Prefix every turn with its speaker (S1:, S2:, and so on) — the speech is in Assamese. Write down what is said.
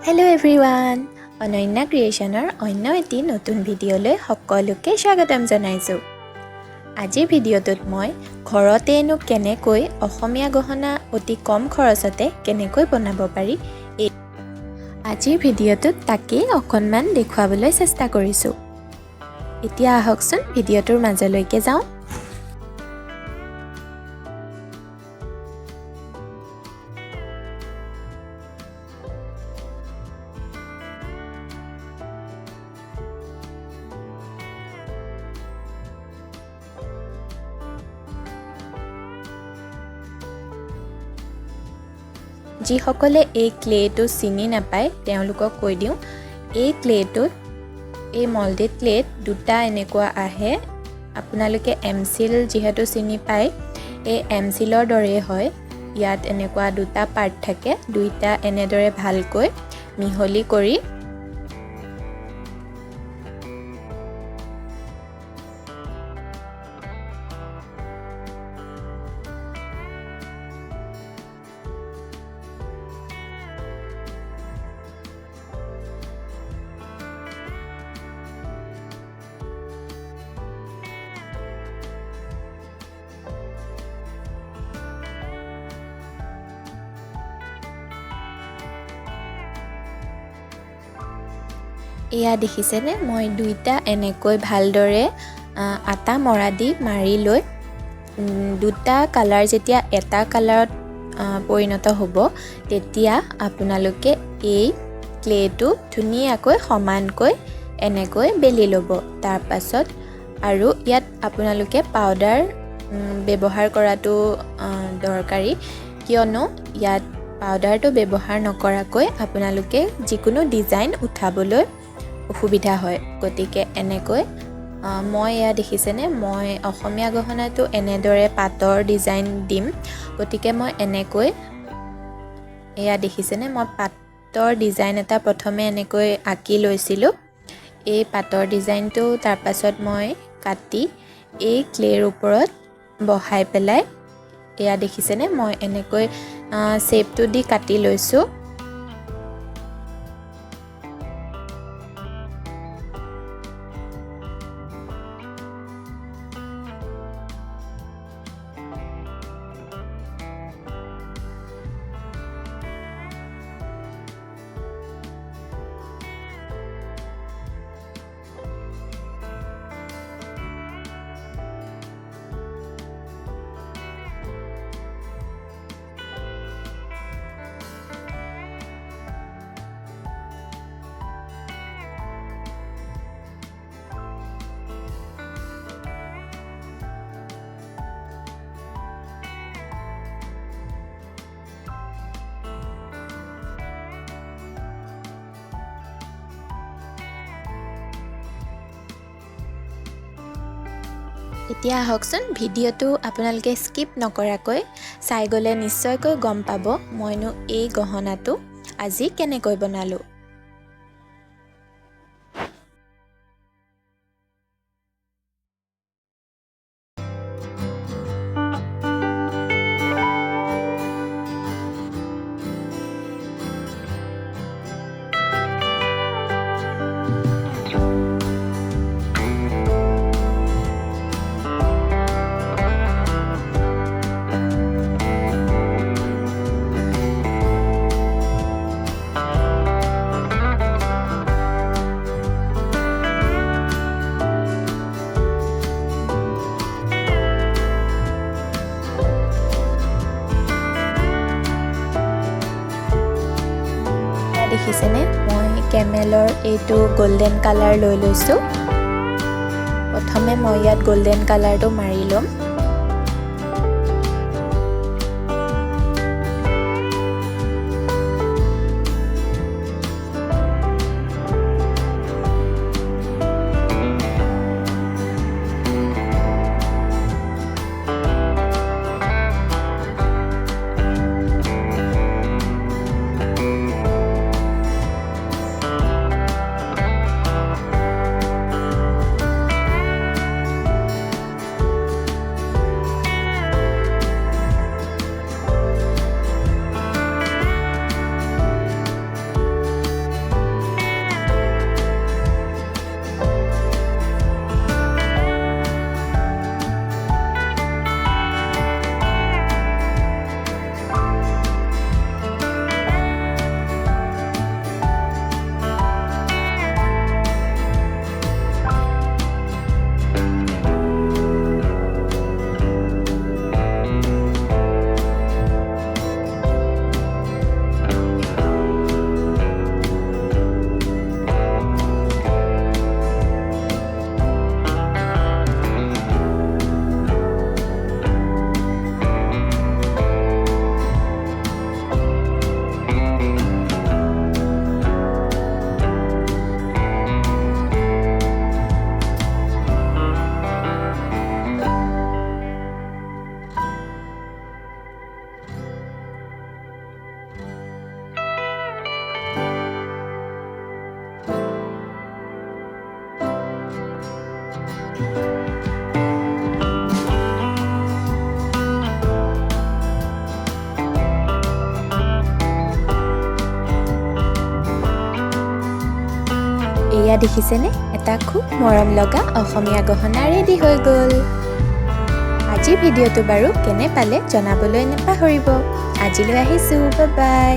S1: Hello everyone! Onanya Creationৰ অন্য এটি নতুন ভিডিঅ'লৈ সকলোকে স্বাগতম জনাইছো। আজিৰ ভিডিঅ'টোত মই ঘৰতেনো কেনেকৈ অসমীয়া গহনা অতি কম খৰচতে কেনেকৈ বনাব পাৰি আজিৰ ভিডিঅ'টোত তাকেই অকণমান দেখুৱাবলৈ চেষ্টা কৰিছো। এতিয়া আহকচোন ভিডিঅ'টোৰ মাজলৈকে যাওঁ। যিসকলে এই ক্লেটো চিনি নাপায় তেওঁলোকক কৈ দিওঁ, এই ক্লেটোত এই মল্ডেড ক্লেট দুটা এনেকুৱা আহে। আপোনালোকে এমচিল যিহেতু চিনি পায়, এই এমচিলৰ দৰে হয়। ইয়াত এনেকুৱা দুটা পাৰ্ট থাকে, দুইটা এনেদৰে ভালকৈ মিহলি কৰি এয়া দেখিছেনে, মই দুইটা এনেকৈ ভালদৰে আটা মৰা দি মাৰি লৈ দুটা কালাৰ যেতিয়া এটা কালাৰত পৰিণত হ'ব তেতিয়া আপোনালোকে এই ক্লেটো ধুনীয়াকৈ সমানকৈ এনেকৈ বেলি ল'ব। তাৰ পাছত আৰু ইয়াত আপোনালোকে পাউডাৰ ব্যৱহাৰ কৰাটো দৰকাৰী, কিয়নো ইয়াত পাউডাৰটো ব্যৱহাৰ নকৰাকৈ আপোনালোকে যিকোনো ডিজাইন উঠাবলৈ অসুবিধা হয়। গতিকে এনেকৈ মই এয়া দেখিছেনে, মই অসমীয়া গহনাটো এনেদৰে পাতৰ ডিজাইন দিম। গতিকে মই এনেকৈ এয়া দেখিছেনে, মই পাতৰ ডিজাইন এটা প্ৰথমে এনেকৈ আঁকি লৈছিলোঁ। এই পাতৰ ডিজাইনটো তাৰপাছত মই কাটি এই ক্লেৰ ওপৰত বহাই পেলাই এয়া দেখিছেনে, মই এনেকৈ শ্বেপটো দি কাটি লৈছোঁ। এতিয়া আহকচোন ভিডিঅ'টো আপোনালোকে স্কিপ নকৰাকৈ চাই গ'লে নিশ্চয়কৈ গম পাব মইনো এই গহনাটো আজি কেনেকৈ বনালোঁ। দেখিছেনে, মই কেমেলৰ এইটো গোল্ডেন কালাৰ লৈ লৈছোঁ। প্ৰথমে মই ইয়াত গোল্ডেন কালাৰটো মাৰি ল'ম। এয়া দেখিছেনে এটা খুব মৰম লগা অসমীয়া গহনা ৰেডি হৈ গ'ল আজি ভিডিঅ'টো বাৰু কেনে পালে জনাবলৈ নাপাহৰিব আজিলৈ আহিছোঁ বাই বাই